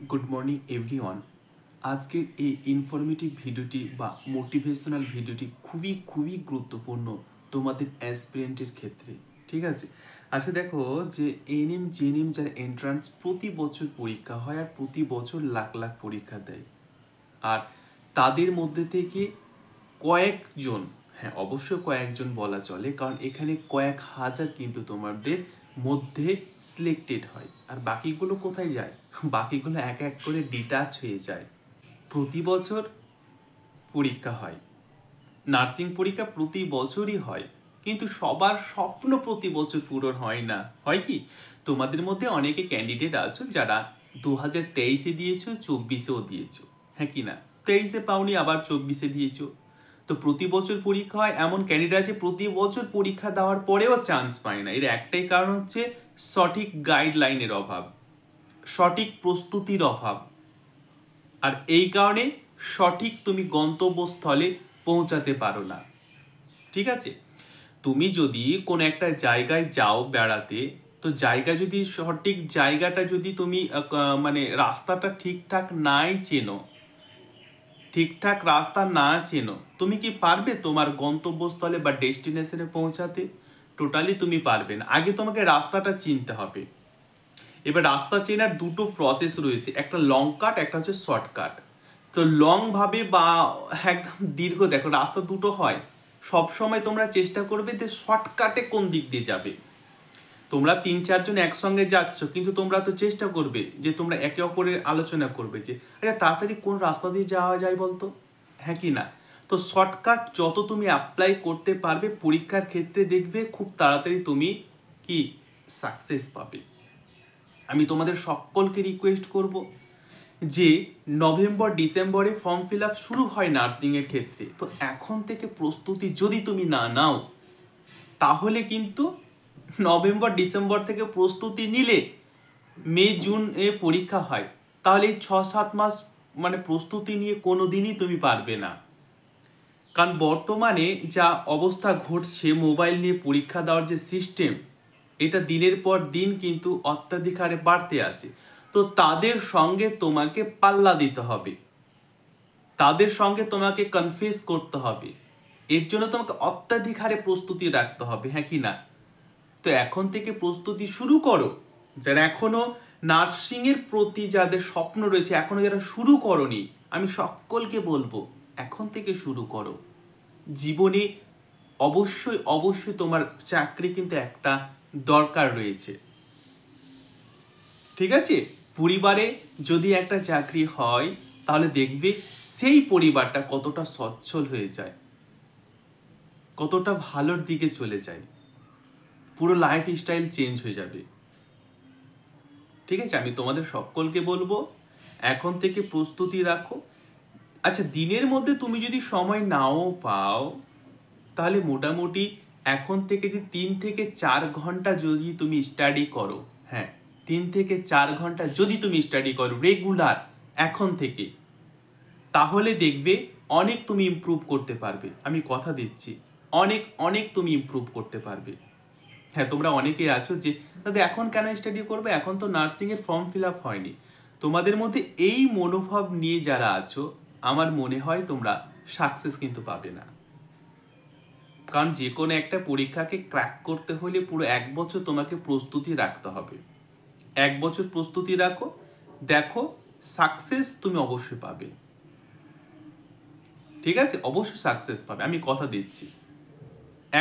Good morning everyone. আজকের এই informative ভিডিওটি বা মোটিভেশনাল ভিডিওটি খুবই গুরুত্বপূর্ণ তোমাদের অ্যাসপিরেন্টের ক্ষেত্রে। ঠিক আছে, আজকে দেখো যে এনএম জেএনএম যারা এন্ট্রান্স প্রতি বছর পরীক্ষা হয় আর প্রতি বছর লাখ লাখ পরীক্ষা দেয়, আর তাদের মধ্যে থেকে কয়েকজন, হ্যাঁ অবশ্যই কয়েকজন বলা চলে, কারণ এখানে কয়েক হাজার কিন্তু তোমাদের মধ্যে সিলেক্টেড হয়, আর বাকিগুলো কোথায় যায়? বাকিগুলো এক এক করে ডিটাচ হয়ে যায়। প্রতি বছর পরীক্ষা হয়, নার্সিং পরীক্ষা প্রতি বছরই হয়, কিন্তু সবার স্বপ্ন প্রতি বছর পূরণ হয় না। হয় কি, তোমাদের মধ্যে অনেকে ক্যান্ডিডেট আছো যারা 2023-এ দিয়েছো, 24-এও দিয়েছো, হ্যাঁ কি না? 23-এ পাওনি, আবার 24-এ দিয়েছো। তো প্রতি বছর পরীক্ষা হয়, এমন ক্যান্ডিডেট আছে প্রতি বছর পরীক্ষা দেওয়ার পরেও চান্স পায় না। এর একটাই কারণ হচ্ছে সঠিক গাইডলাইনের অভাব, সঠিক প্রস্তুতির অভাব, আর এই কারণে সঠিক তুমি গন্তব্যস্থলে পৌঁছাতে পারো না। ঠিক আছে, তুমি যদি কোনো একটা জায়গায় যাও বেড়াতে, তো জায়গা যদি সঠিক জায়গাটা যদি তুমি মানে রাস্তাটা ঠিকঠাক নাই চেনো, ঠিকঠাক রাস্তা না চেনো, তুমি কি পারবে তোমার গন্তব্যস্থলে বা ডেস্টিনেশনে পৌঁছাতে? টোটালি তুমি পারবে না। আগে তোমাকে রাস্তাটা চিনতে হবে। এবার রাস্তা চেনার দুটো প্রসেস রয়েছে, একটা লং কাট, একটা হচ্ছে শর্টকাট। তো লং ভাবে বা একদম দীর্ঘ, দেখো রাস্তা দুটো হয়, সবসময় তোমরা চেষ্টা করবে যে শর্টকাটে কোন দিক দিয়ে যাবে। তোমরা 3-4 জন একসঙ্গে যাচ্ছ, কিন্তু তোমরা তো চেষ্টা করবে যে তোমরা একে অপরের আলোচনা করবে যে আচ্ছা তাড়াতাড়ি কোন রাস্তা দিয়ে যাওয়া যায় বলতো, হ্যাঁ কি না? তো শর্টকাট যত তুমি অ্যাপ্লাই করতে পারবে পরীক্ষার ক্ষেত্রে, দেখবে খুব তাড়াতাড়ি তুমি কি সাকসেস পাবে। আমি তোমাদের সকলকে রিকোয়েস্ট করব যে নভেম্বর ডিসেম্বরে ফর্ম ফিল আপ শুরু হয় নার্সিংয়ের ক্ষেত্রে, তো এখন থেকে প্রস্তুতি যদি তুমি না নাও, তাহলে কিন্তু নভেম্বর ডিসেম্বর থেকে প্রস্তুতি নিলে মে জুন এ পরীক্ষা হয়, তাহলে এই 6-7 মাস মানে প্রস্তুতি নিয়ে কোনো দিনই তুমি পারবে না। কারণ বর্তমানে যা অবস্থা ঘটছে, মোবাইল নিয়ে পরীক্ষা দেওয়ার যে সিস্টেম, এটা দিনের পর দিন কিন্তু অত্যাধিক হারে বাড়তে আছে। তো তাদের সঙ্গে তোমাকে পাল্লা দিতে হবে, তাদের সঙ্গে তোমাকে কনফেস করতে হবে, এর জন্য তোমাকে অত্যাধিক হারে প্রস্তুতি রাখতে হবে, হ্যাঁ কি না? তো এখন থেকে প্রস্তুতি শুরু করো। যারা এখনো নার্সিং এর প্রতি যাদের স্বপ্ন রয়েছে, এখনো যারা শুরু করনি, আমি সকলকে বলবো এখন থেকে শুরু করো। জীবনে অবশ্যই তোমার চাকরি কিন্তু একটা দরকার রয়েছে। ঠিক আছে, পরিবারে যদি একটা চাকরি হয়, তাহলে দেখবে সেই পরিবারটা কতটা সচ্ছল হয়ে যায়, কতটা ভালোর দিকে চলে যায়, পুরো লাইফ স্টাইল চেঞ্জ হয়ে যাবে। ঠিক আছে, আমি তোমাদের সকলকে বলবো এখন থেকে প্রস্তুতি রাখো। আচ্ছা, দিনের মধ্যে তুমি যদি সময় নাও পাও, তাহলে মোটামুটি এখন থেকে যে 3 থেকে 4 ঘন্টা যদি তুমি স্টাডি করো, হ্যাঁ 3 থেকে 4 ঘন্টা যদি তুমি স্টাডি করো রেগুলার এখন থেকে, তাহলে দেখবে অনেক তুমি ইমপ্রুভ করতে পারবে। আমি কথা দিচ্ছি, অনেক তুমি ইমপ্রুভ করতে পারবে। হ্যাঁ, তোমরা অনেকেই আছো যে দাদা এখন কেন স্টাডি করবে, এখন তো নার্সিং এর ফর্ম ফিল আপ হয়নি। তোমাদের মধ্যে এই মনোভাব নিয়ে যারা আছো, আমার মনে হয় তোমরা সাকসেস কিন্তু পাবে না। কারণ যে কোনো একটা পরীক্ষাকে ক্র্যাক করতে হলে পুরো 1 বছর তোমাকে প্রস্তুতি রাখতে হবে। 1 বছর প্রস্তুতি রাখো, দেখো সাকসেস তুমি অবশ্যই পাবে। ঠিক আছে, অবশ্যই সাকসেস পাবে, আমি কথা দিচ্ছি।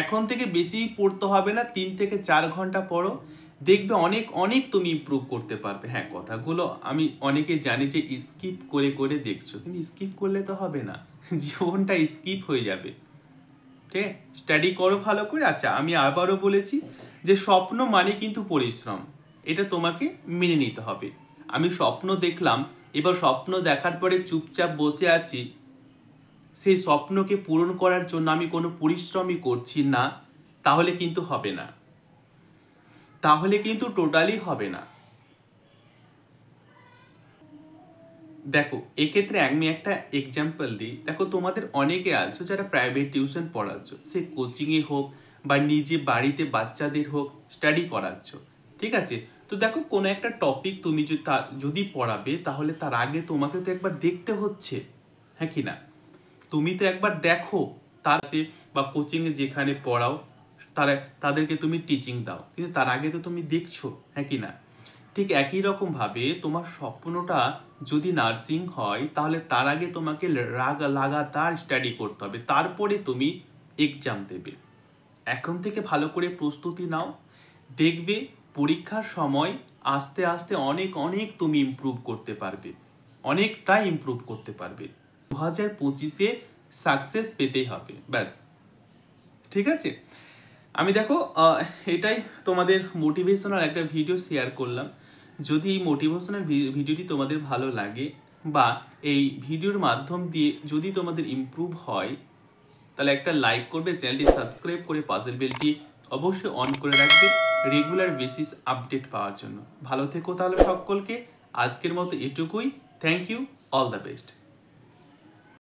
এখন থেকে বেশি পড়তে হবে না, 3 থেকে 4 ঘন্টা পড়ো, দেখবে অনেক তুমি ইমপ্রুভ করতে পারবে। হ্যাঁ, কথাগুলো আমি অনেকে জানি যে স্কিপ করে করে দেখছো, কিন্তু স্কিপ করলে তো হবে না, জীবনটা স্কিপ হয়ে যাবে। ঠিক, স্টাডি করো ভালো করে। আচ্ছা, আমি আবারও বলেছি যে স্বপ্ন মানে কিন্তু পরিশ্রম, এটা তোমাকে মেনে নিতে হবে। আমি স্বপ্ন দেখলাম, এবার স্বপ্ন দেখার পরে চুপচাপ বসে আছি, সেই স্বপ্নকে পূরণ করার জন্য আমি কোনো পরিশ্রমই করছি না, তাহলে কিন্তু হবে না, তাহলে কিন্তু টোটালি হবে না। দেখো এক্ষেত্রে আমি একটা এক্সাম্পল দিই। দেখো তোমাদের অনেকে আছো যারা প্রাইভেট টিউশন পড়াচ্ছ, সে কোচিংয়ে হোক বা নিজে বাড়িতে বাচ্চাদের হোক স্টাডি করাচ্ছ। ঠিক আছে, তো দেখো কোনো একটা টপিক তুমি যদি পড়াবে তাহলে তার আগে তোমাকে তো একবার দেখতে হচ্ছে, হ্যাঁ কি না? তুমি তো একবার দেখো বা কোচিংয়ে যেখানে পড়াও তাদেরকে তুমি টিচিং দাও, কিন্তু তার আগে তো তুমি দেখছো, হ্যাঁ কি না? ঠিক একই রকম ভাবে তোমার স্বপ্নটা যদি নার্সিং হয় তাহলে তার আগে তোমাকে লাগাতার স্টাডি করতে হবে, তারপরে তুমি এক্সাম দেবে। এখন থেকে ভালো করে প্রস্তুতি নাও, দেখবে পরীক্ষার সময় আস্তে আস্তে অনেক অনেক তুমি ইমপ্রুভ করতে পারবে, অনেকটাই ইমপ্রুভ করতে পারবে। 2025-এ সাকসেস পেতেই হবে, ব্যাস। ঠিক আছে, আমি দেখো এটাই তোমাদের মোটিভেশনাল একটা ভিডিও শেয়ার করলাম। যদি এই মোটিভেশনাল ভিডিওটি তোমাদের ভালো লাগে বা এই ভিডিওর মাধ্যম দিয়ে যদি তোমাদের ইমপ্রুভ হয়, তাহলে একটা লাইক করবে, চ্যানেলটি সাবস্ক্রাইব করে পাশের বেলটি অবশ্যই অন করে রাখবে রেগুলার বেসিস আপডেট পাওয়ার জন্য। ভালো থেকো তাহলে সকলকে, আজকের মতো এটুকুই। Thank you, all the best.